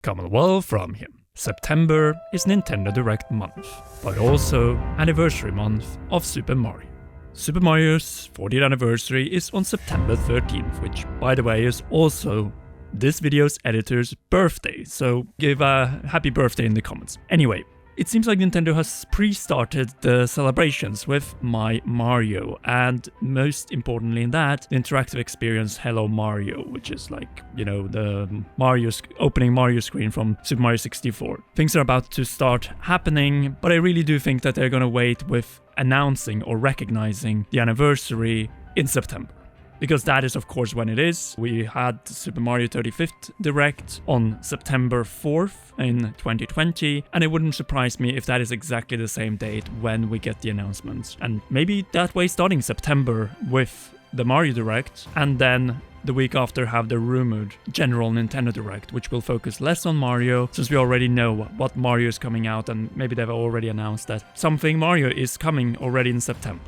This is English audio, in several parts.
Coming well from him. September is Nintendo Direct month, but also anniversary month of Super Mario. Super Mario's 40th anniversary is on September 13th, which, by the way, is also this video's editor's birthday, so give a happy birthday in the comments. Anyway, it seems like Nintendo has pre-started the celebrations with My Mario, and most importantly in that, the interactive experience Hello Mario, which is like, you know, the opening Mario screen from Super Mario 64. Things are about to start happening, but I really do think that they're gonna wait with announcing or recognizing the anniversary in September. Because that is of course when it is. We had Super Mario 35th Direct on September 4th in 2020, and it wouldn't surprise me if that is exactly the same date when we get the announcements. And maybe that way starting September with the Mario Direct, and then the week after have the rumored general Nintendo Direct, which will focus less on Mario, since we already know what Mario is coming out, and maybe they've already announced that something Mario is coming already in September.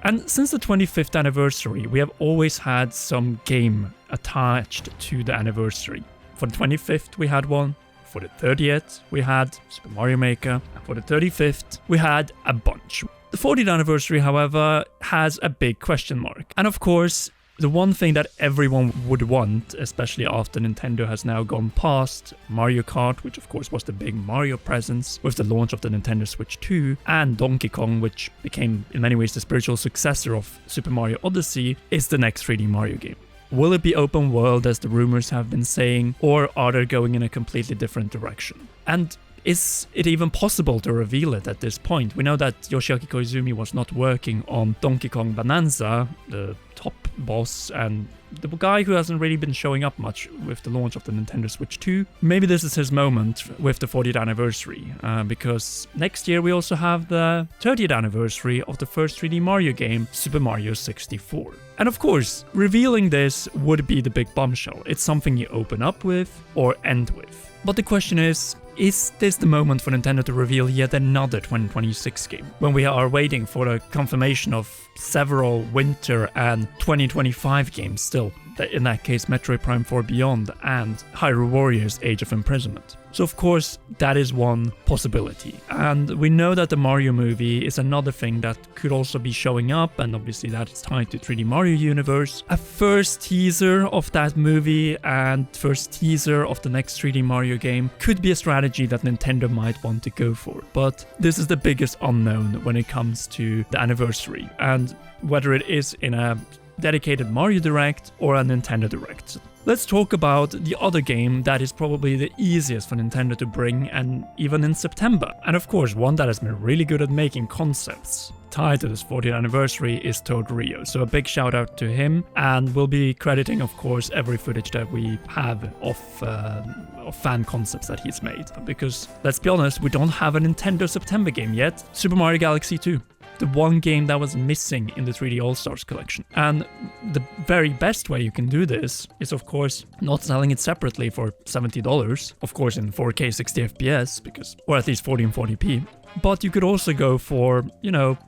And since the 25th anniversary, we have always had some game attached to the anniversary. For the 25th, we had one. For the 30th, we had Super Mario Maker. And for the 35th, we had a bunch. The 40th anniversary, however, has a big question mark. And of course, the one thing that everyone would want, especially after Nintendo has now gone past Mario Kart, which of course was the big Mario presence with the launch of the Nintendo Switch 2, and Donkey Kong, which became in many ways the spiritual successor of Super Mario Odyssey, is the next 3D Mario game. Will it be open world as the rumors have been saying, or are they going in a completely different direction? And is it even possible to reveal it at this point? We know that Yoshiaki Koizumi was not working on Donkey Kong Bonanza, the top boss, and the guy who hasn't really been showing up much with the launch of the Nintendo Switch 2. Maybe this is his moment with the 40th anniversary, because next year we also have the 30th anniversary of the first 3D Mario game, Super Mario 64. And of course, revealing this would be the big bombshell. It's something you open up with or end with. But the question is this the moment for Nintendo to reveal yet another 2026 game? When we are waiting for the confirmation of several winter and 2025 games still, in that case Metroid Prime 4 Beyond and Hyrule Warriors Age of Imprisonment. So of course that is one possibility, and we know that the Mario movie is another thing that could also be showing up, and obviously that is tied to 3D Mario universe. A first teaser of that movie and first teaser of the next 3D Mario game could be a strategy that Nintendo might want to go for, but this is the biggest unknown when it comes to the anniversary, and whether it is in a dedicated Mario Direct or a Nintendo Direct. Let's talk about the other game that is probably the easiest for Nintendo to bring, and even in September. And of course, one that has been really good at making concepts tied to this 40th anniversary is Toadrio. So a big shout out to him, and we'll be crediting, of course, every footage that we have of fan concepts that he's made. Because let's be honest, we don't have a Nintendo September game yet. Super Mario Galaxy 2. The one game that was missing in the 3D All-Stars collection. And the very best way you can do this is, of course, not selling it separately for $70, of course in 4K 60 FPS, or at least 1440p. But you could also go for,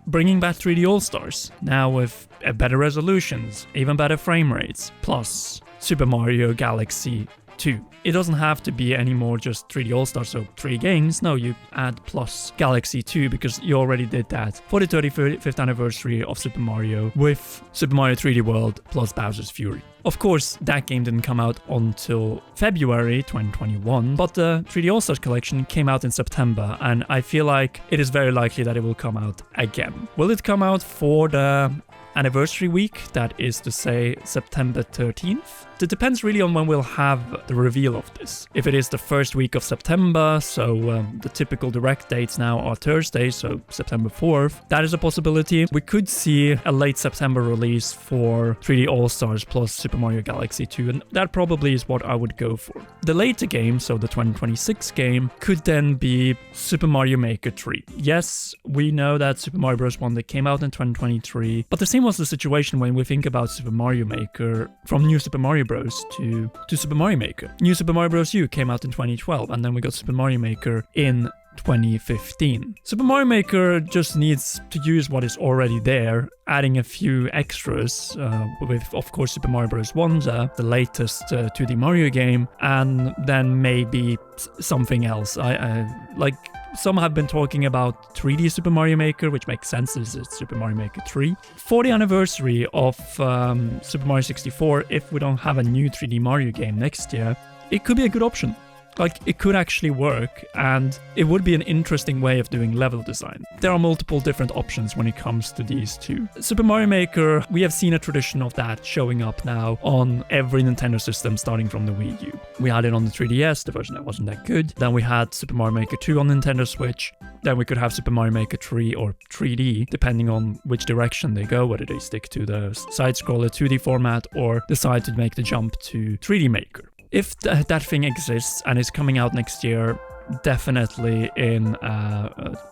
bringing back 3D All-Stars, now with better resolutions, even better frame rates, plus Super Mario Galaxy 2. It doesn't have to be anymore just 3D All-Stars, so 3 games. No, you add plus Galaxy 2, because you already did that for the 35th anniversary of Super Mario with Super Mario 3D World plus Bowser's Fury. Of course, that game didn't come out until February 2021, but the 3D All-Stars collection came out in September, and I feel like it is very likely that it will come out again. Will it come out for the anniversary week, that is to say September 13th? It depends really on when we'll have the reveal of this. If it is the first week of September, so the typical direct dates now are Thursday, so September 4th, that is a possibility. We could see a late September release for 3D All-Stars plus Super Mario Galaxy 2, and that probably is what I would go for. The later game, so the 2026 game, could then be Super Mario Maker 3. Yes, we know that Super Mario Bros. 1 that came out in 2023, but the same was the situation when we think about Super Mario Maker from New Super Mario Bros. To Super Mario Maker. New Super Mario Bros. U came out in 2012, and then we got Super Mario Maker in 2015. Super Mario Maker just needs to use what is already there, adding a few extras with, of course, Super Mario Bros. Wonder, the latest 2D Mario game, and then maybe something else. Like, some have been talking about 3D Super Mario Maker, which makes sense, this is Super Mario Maker 3. For the anniversary of Super Mario 64, if we don't have a new 3D Mario game next year, it could be a good option. Like, it could actually work, and it would be an interesting way of doing level design. There are multiple different options when it comes to these two. Super Mario Maker, we have seen a tradition of that showing up now on every Nintendo system starting from the Wii U. We had it on the 3DS, the version that wasn't that good. Then we had Super Mario Maker 2 on Nintendo Switch. Then we could have Super Mario Maker 3 or 3D, depending on which direction they go, whether they stick to the side-scroller 2D format or decide to make the jump to 3D Maker. If that thing exists and is coming out next year, definitely in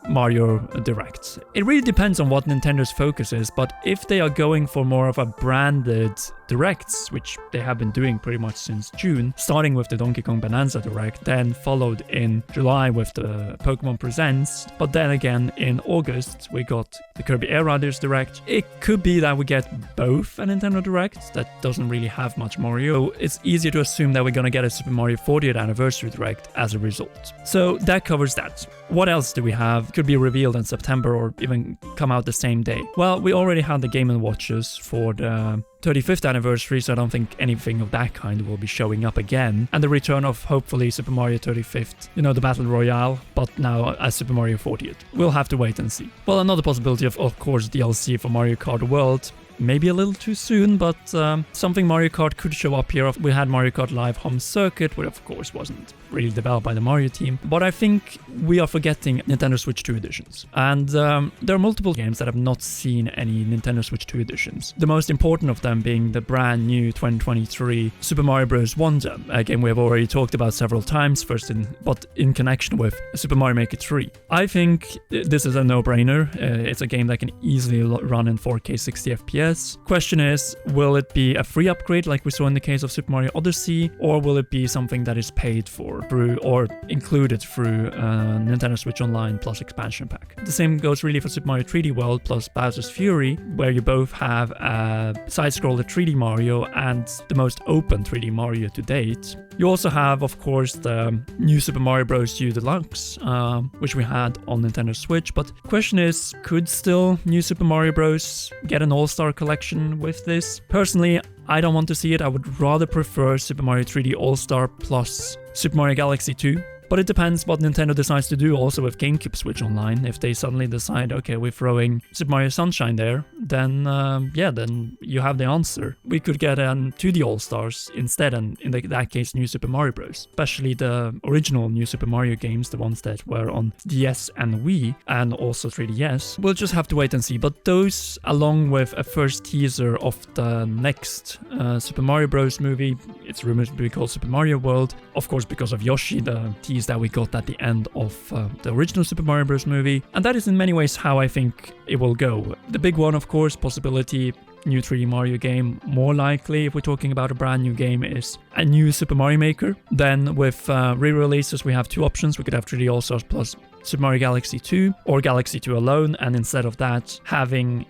Mario Direct. It really depends on what Nintendo's focus is, but if they are going for more of a branded Directs, which they have been doing pretty much since June, starting with the Donkey Kong Bonanza Direct, then followed in July with the Pokemon Presents, but then again in August we got the Kirby Air Riders Direct. It could be that we get both a Nintendo Direct that doesn't really have much Mario. It's easier to assume that we're gonna get a Super Mario 40th Anniversary Direct as a result. So that covers that. What else do we have? Could be revealed in September or even come out the same day. Well, we already had the Game & Watches for the 35th anniversary, so I don't think anything of that kind will be showing up again. And the return of, hopefully, Super Mario 35th, the Battle Royale, but now as Super Mario 40th. We'll have to wait and see. Well, another possibility of course, DLC for Mario Kart World. Maybe a little too soon, but something Mario Kart could show up here. We had Mario Kart Live Home Circuit, which of course wasn't really developed by the Mario team. But I think we are forgetting Nintendo Switch 2 editions. And there are multiple games that have not seen any Nintendo Switch 2 editions. The most important of them being the brand new 2023 Super Mario Bros. Wonder, a game we have already talked about several times, but in connection with Super Mario Maker 3. I think this is a no-brainer. It's a game that can easily run in 4K 60 FPS. Question is, will it be a free upgrade like we saw in the case of Super Mario Odyssey, or will it be something that is paid for through or included through Nintendo Switch Online plus expansion pack? The same goes really for Super Mario 3D World plus Bowser's Fury, where you both have a side-scroller 3D Mario and the most open 3D Mario to date. You also have, of course, the new Super Mario Bros. U Deluxe, which we had on Nintendo Switch, but the question is, could still new Super Mario Bros. Get an all-star collection with this? Personally, I don't want to see it. I would rather prefer Super Mario 3D All-Star plus Super Mario Galaxy 2. But it depends what Nintendo decides to do also with GameCube Switch Online. If they suddenly decide, okay, we're throwing Super Mario Sunshine there, then then you have the answer. We could get 2D All-Stars instead, and in that case, New Super Mario Bros. Especially the original New Super Mario games, the ones that were on DS and Wii, and also 3DS. We'll just have to wait and see. But those, along with a first teaser of the next Super Mario Bros. Movie, it's rumored to be called Super Mario World, of course because of Yoshi, the teaser that we got at the end of the original Super Mario Bros. Movie, and that is in many ways how I think it will go. The big one, of course, possibility, new 3D Mario game, more likely if we're talking about a brand new game, is a new Super Mario Maker. Then with re-releases we have two options. We could have 3D All-Stars plus Super Mario Galaxy 2 or Galaxy 2 alone, and instead of that having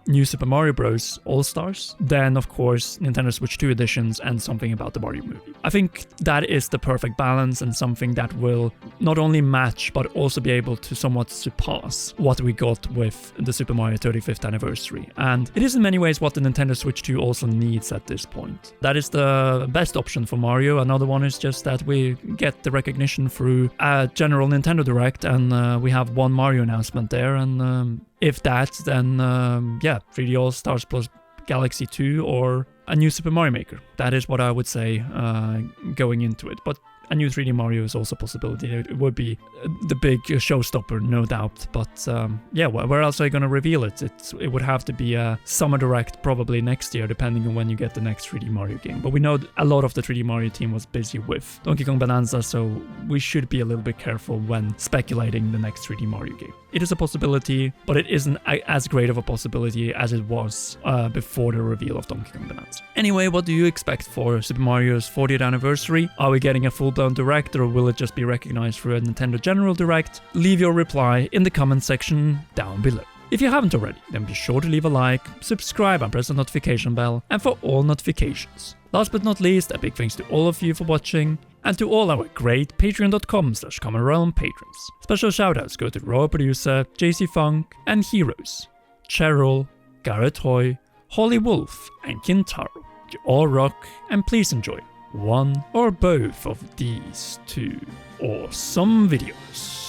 New Super Mario Bros. All-Stars, then of course Nintendo Switch 2 editions and something about the Mario movie. I think that is the perfect balance and something that will not only match but also be able to somewhat surpass what we got with the Super Mario 35th anniversary. And it is in many ways what the Nintendo Switch 2 also needs at this point. That is the best option for Mario. Another one is just that we get the recognition through a general Nintendo Direct, and we have one Mario announcement there, and if that, then 3D All-Stars plus Galaxy 2 or a new Super Mario Maker. That is what I would say going into it. But a new 3D Mario is also a possibility. It would be the big showstopper, no doubt. But where else are you going to reveal it? It would have to be a Summer Direct probably next year, depending on when you get the next 3D Mario game. But we know a lot of the 3D Mario team was busy with Donkey Kong Bonanza, so we should be a little bit careful when speculating the next 3D Mario game. It is a possibility, but it isn't as great of a possibility as it was before the reveal of Donkey Kong Bonanza. Anyway, what do you expect for Super Mario's 40th anniversary? Are we getting a full-blown full-blown direct, or will it just be recognized through a Nintendo General Direct? Leave your reply in the comment section down below. If you haven't already, then be sure to leave a like, subscribe and press the notification bell, and for all notifications. Last but not least, a big thanks to all of you for watching, and to all our great patreon.com/commonrealm patrons. Special shoutouts go to Raw Producer, JC Funk, and Heroes, Cheryl, Garrett Hoy, Holly Wolf, and Kintaro. You all rock, and please enjoy one or both of these two awesome videos.